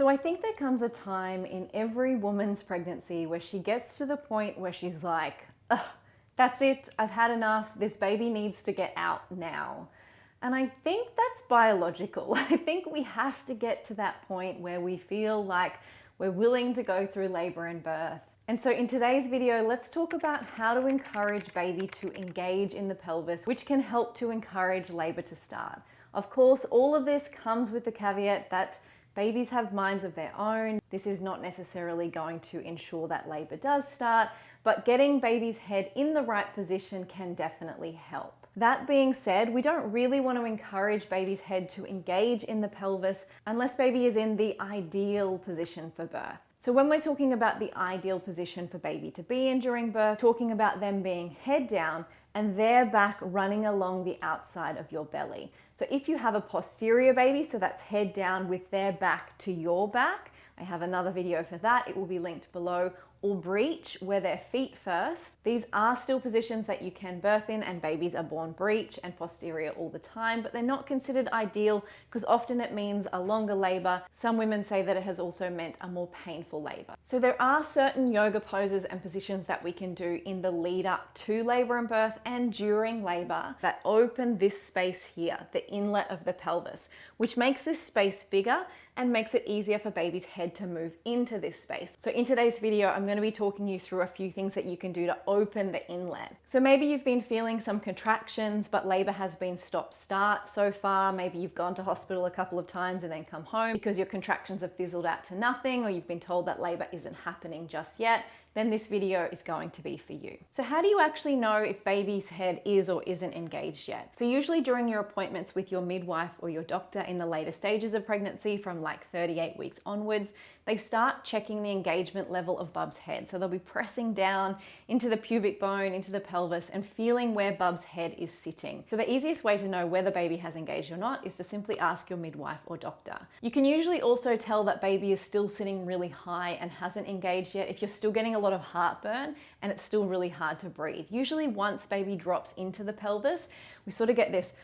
So I think there comes a time in every woman's pregnancy where she gets to the point where she's like, ugh, that's it, I've had enough, this baby needs to get out now. And I think that's biological. I think we have to get to that point where we feel like we're willing to go through labor and birth. And so in today's video, let's talk about how to encourage baby to engage in the pelvis, which can help to encourage labor to start. Of course, all of this comes with the caveat that babies have minds of their own. This is not necessarily going to ensure that labor does start, but getting baby's head in the right position can definitely help. That being said, we don't really want to encourage baby's head to engage in the pelvis unless baby is in the ideal position for birth. So when we're talking about the ideal position for baby to be in during birth, talking about them being head down and their back running along the outside of your belly. So if you have a posterior baby, so that's head down with their back to your back, I have another video for that, it will be linked below, or breech, where their feet first. These are still positions that you can birth in, and babies are born breech and posterior all the time, but they're not considered ideal because often it means a longer labor. Some women say that it has also meant a more painful labor. So there are certain yoga poses and positions that we can do in the lead up to labor and birth and during labor that open this space here, the inlet of the pelvis, which makes this space bigger and makes it easier for baby's head to move into this space. So in today's video, I'm going to be talking you through a few things that you can do to open the inlet. So maybe you've been feeling some contractions, but labor has been stop-start so far. Maybe you've gone to hospital a couple of times and then come home because your contractions have fizzled out to nothing, or you've been told that labor isn't happening just yet. Then this video is going to be for you. So how do you actually know if baby's head is or isn't engaged yet? So usually during your appointments with your midwife or your doctor in the later stages of pregnancy, from like 38 weeks onwards, they start checking the engagement level of Bub's head. So they'll be pressing down into the pubic bone, into the pelvis, and feeling where Bub's head is sitting. So the easiest way to know whether baby has engaged or not is to simply ask your midwife or doctor. You can usually also tell that baby is still sitting really high and hasn't engaged yet if you're still getting a lot of heartburn and it's still really hard to breathe. Usually once baby drops into the pelvis, we sort of get this,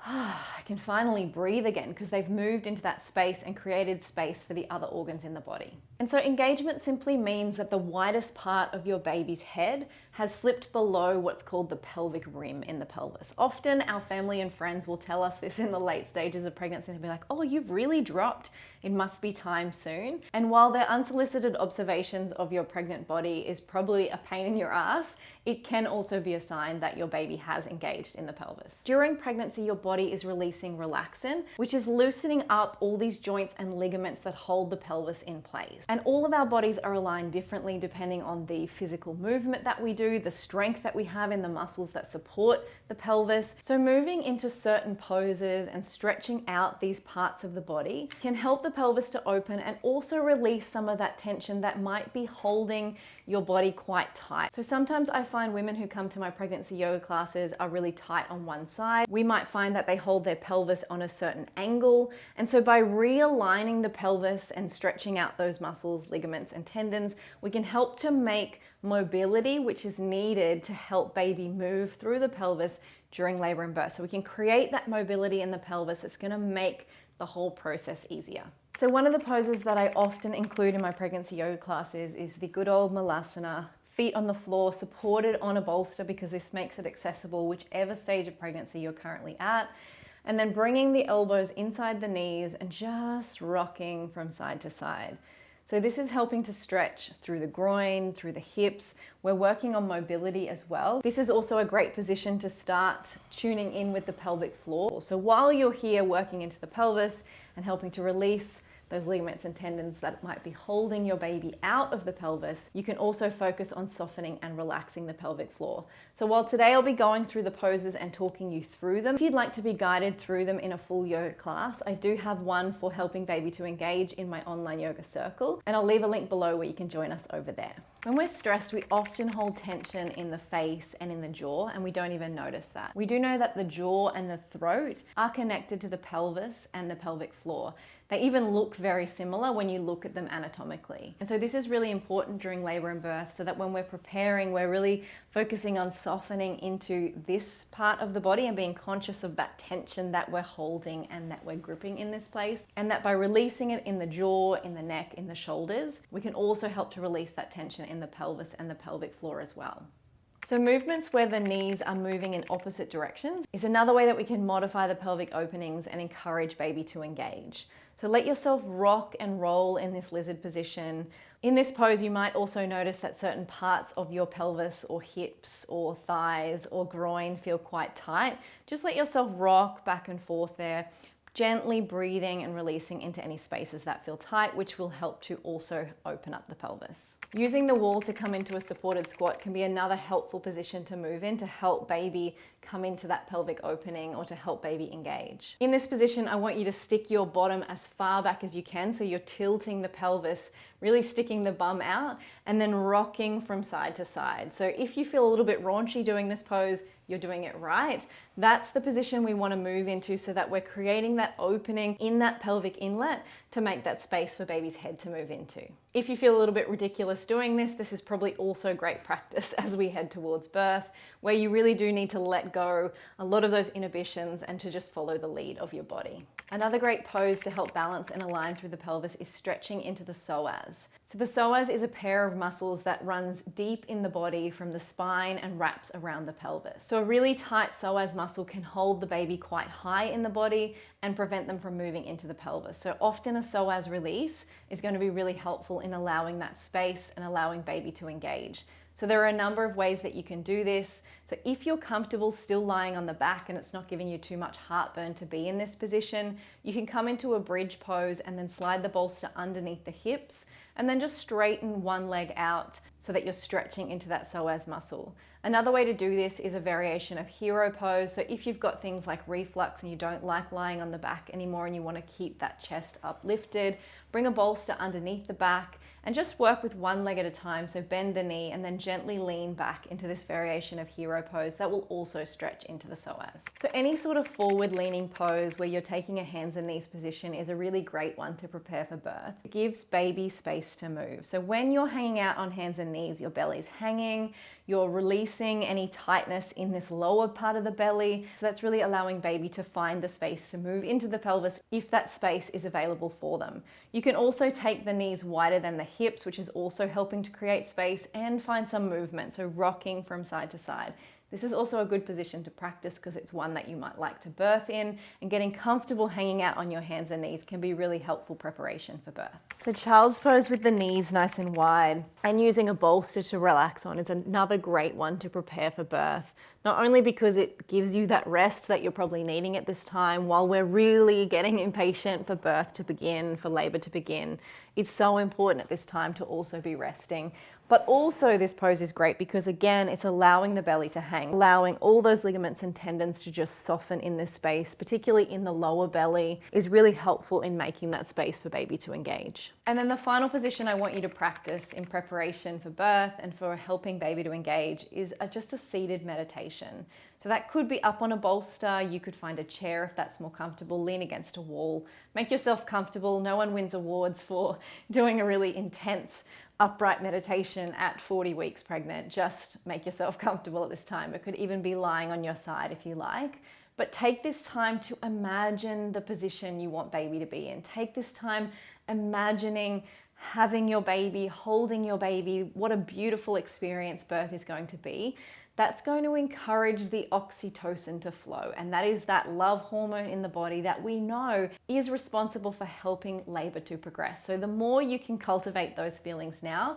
I can finally breathe again, because they've moved into that space and created space for the other organs in the body. And so engagement simply means that the widest part of your baby's head has slipped below what's called the pelvic rim in the pelvis. Often our family and friends will tell us this in the late stages of pregnancy. They'll be like, oh, you've really dropped. It must be time soon. And while their unsolicited observations of your pregnant body is probably a pain in your ass, it can also be a sign that your baby has engaged in the pelvis. During pregnancy, your body is releasing relaxin, which is loosening up all these joints and ligaments that hold the pelvis in place. And all of our bodies are aligned differently depending on the physical movement that we do, the strength that we have in the muscles that support the pelvis. So moving into certain poses and stretching out these parts of the body can help the pelvis to open and also release some of that tension that might be holding your body quite tight. So sometimes I find women who come to my pregnancy yoga classes are really tight on one side. We might find that they hold their pelvis on a certain angle. And so by realigning the pelvis and stretching out those muscles, ligaments, and tendons, we can help to make mobility, which is needed to help baby move through the pelvis during labor and birth. So we can create that mobility in the pelvis. It's going to make the whole process easier. So one of the poses that I often include in my pregnancy yoga classes is the good old Malasana, feet on the floor, supported on a bolster, because this makes it accessible whichever stage of pregnancy you're currently at. And then bringing the elbows inside the knees and just rocking from side to side. So this is helping to stretch through the groin, through the hips. We're working on mobility as well. This is also a great position to start tuning in with the pelvic floor. So while you're here working into the pelvis and helping to release those ligaments and tendons that might be holding your baby out of the pelvis, you can also focus on softening and relaxing the pelvic floor. So while today I'll be going through the poses and talking you through them, if you'd like to be guided through them in a full yoga class, I do have one for helping baby to engage in my online yoga circle, and I'll leave a link below where you can join us over there. When we're stressed, we often hold tension in the face and in the jaw, and we don't even notice that. We do know that the jaw and the throat are connected to the pelvis and the pelvic floor. They even look very similar when you look at them anatomically. And so this is really important during labor and birth, so that when we're preparing, we're really focusing on softening into this part of the body and being conscious of that tension that we're holding and that we're gripping in this place. And that by releasing it in the jaw, in the neck, in the shoulders, we can also help to release that tension in the pelvis and the pelvic floor as well. So movements where the knees are moving in opposite directions is another way that we can modify the pelvic openings and encourage baby to engage. So let yourself rock and roll in this lizard position. In this pose, you might also notice that certain parts of your pelvis or hips or thighs or groin feel quite tight. Just let yourself rock back and forth there, gently breathing and releasing into any spaces that feel tight, which will help to also open up the pelvis. Using the wall to come into a supported squat can be another helpful position to move in to help baby come into that pelvic opening or to help baby engage. In this position, I want you to stick your bottom as far back as you can, so you're tilting the pelvis, really sticking the bum out, and then rocking from side to side. So if you feel a little bit raunchy doing this pose, you're doing it right. That's the position we want to move into, so that we're creating that opening in that pelvic inlet to make that space for baby's head to move into. If you feel a little bit ridiculous doing this, this is probably also great practice as we head towards birth, where you really do need to let go a lot of those inhibitions and to just follow the lead of your body. Another great pose to help balance and align through the pelvis is stretching into the psoas. So the psoas is a pair of muscles that runs deep in the body from the spine and wraps around the pelvis. So a really tight psoas muscle can hold the baby quite high in the body and prevent them from moving into the pelvis. So often a psoas release is going to be really helpful in allowing that space and allowing baby to engage. So there are a number of ways that you can do this. So if you're comfortable still lying on the back and it's not giving you too much heartburn to be in this position, you can come into a bridge pose and then slide the bolster underneath the hips and then just straighten one leg out so that you're stretching into that psoas muscle. Another way to do this is a variation of hero pose. So if you've got things like reflux and you don't like lying on the back anymore and you want to keep that chest uplifted, bring a bolster underneath the back and just work with one leg at a time. So bend the knee and then gently lean back into this variation of hero pose that will also stretch into the psoas. So any sort of forward leaning pose where you're taking a hands and knees position is a really great one to prepare for birth. It gives baby space to move. So when you're hanging out on hands and knees, your belly's hanging, you're releasing any tightness in this lower part of the belly. So that's really allowing baby to find the space to move into the pelvis if that space is available for them. You can also take the knees wider than the hips, which is also helping to create space, and find some movement, so rocking from side to side. This is also a good position to practice because it's one that you might like to birth in, and getting comfortable hanging out on your hands and knees can be really helpful preparation for birth. So child's pose with the knees nice and wide and using a bolster to relax on is another great one to prepare for birth. Not only because it gives you that rest that you're probably needing at this time while we're really getting impatient for birth to begin, for labor to begin. It's so important at this time to also be resting. But also this pose is great because again, it's allowing the belly to hang, allowing all those ligaments and tendons to just soften in this space, particularly in the lower belly, is really helpful in making that space for baby to engage. And then the final position I want you to practice in preparation for birth and for helping baby to engage is just a seated meditation. So that could be up on a bolster. You could find a chair if that's more comfortable, lean against a wall, make yourself comfortable. No one wins awards for doing a really intense upright meditation at 40 weeks pregnant. Just make yourself comfortable at this time. It could even be lying on your side if you like. But take this time to imagine the position you want baby to be in. Take this time imagining having your baby, holding your baby. What a beautiful experience birth is going to be. That's going to encourage the oxytocin to flow. And that is that love hormone in the body that we know is responsible for helping labor to progress. So the more you can cultivate those feelings now,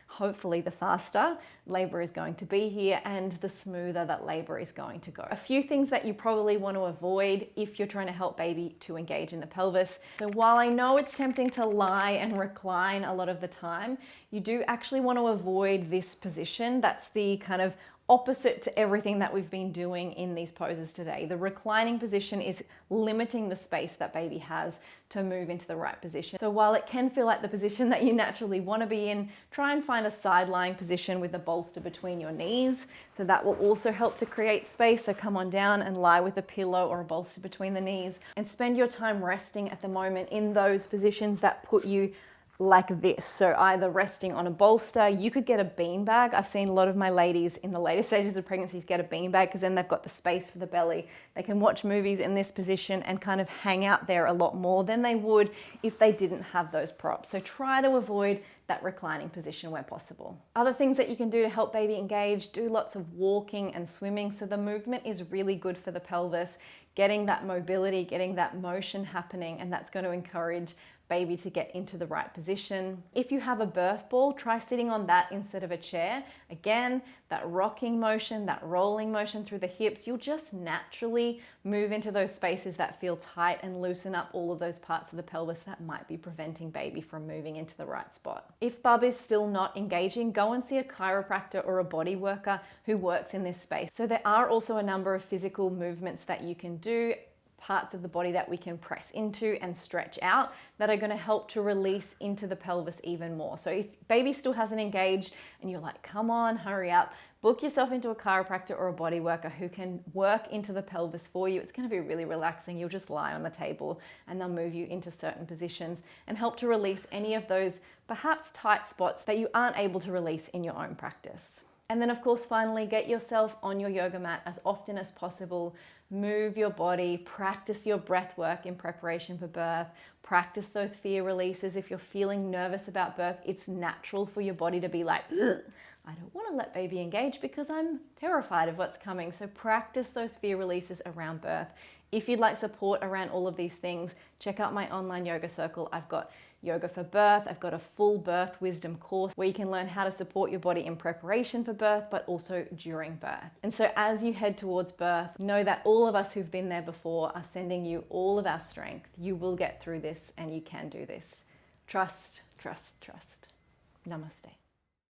hopefully the faster labor is going to be here and the smoother that labor is going to go. A few things that you probably want to avoid if you're trying to help baby to engage in the pelvis. So while I know it's tempting to lie and recline a lot of the time, you do actually want to avoid this position. That's the kind of opposite to everything that we've been doing in these poses today. The reclining position is limiting the space that baby has to move into the right position. So while it can feel like the position that you naturally want to be in, try and find a side lying position with a bolster between your knees. So that will also help to create space. So come on down and lie with a pillow or a bolster between the knees, and spend your time resting at the moment in those positions that put you like this. So either resting on a bolster, you could get a beanbag. I've seen a lot of my ladies in the later stages of pregnancies get a beanbag because then they've got the space for the belly. They can watch movies in this position and kind of hang out there a lot more than they would if they didn't have those props. So try to avoid that reclining position where possible. Other things that you can do to help baby engage, do lots of walking and swimming. So the movement is really good for the pelvis, getting that mobility, getting that motion happening, and that's going to encourage baby to get into the right position. If you have a birth ball, try sitting on that instead of a chair. Again, that rocking motion, that rolling motion through the hips, you'll just naturally move into those spaces that feel tight and loosen up all of those parts of the pelvis that might be preventing baby from moving into the right spot. If bub is still not engaging, go and see a chiropractor or a body worker who works in this space. So there are also a number of physical movements that you can do, parts of the body that we can press into and stretch out that are going to help to release into the pelvis even more. So if baby still hasn't engaged and you're like, come on, hurry up, book yourself into a chiropractor or a body worker who can work into the pelvis for you. It's going to be really relaxing. You'll just lie on the table and they'll move you into certain positions and help to release any of those perhaps tight spots that you aren't able to release in your own practice. And then of course, finally, get yourself on your yoga mat as often as possible. Move your body, practice your breath work in preparation for birth, practice those fear releases. If you're feeling nervous about birth, it's natural for your body to be like, ugh, I don't want to let baby engage because I'm terrified of what's coming. So practice those fear releases around birth. If you'd like support around all of these things, check out my online yoga circle. I've got yoga for birth. I've got a full birth wisdom course where you can learn how to support your body in preparation for birth, but also during birth. And so as you head towards birth, know that all of us who've been there before are sending you all of our strength. You will get through this and you can do this. Trust, trust, trust. Namaste.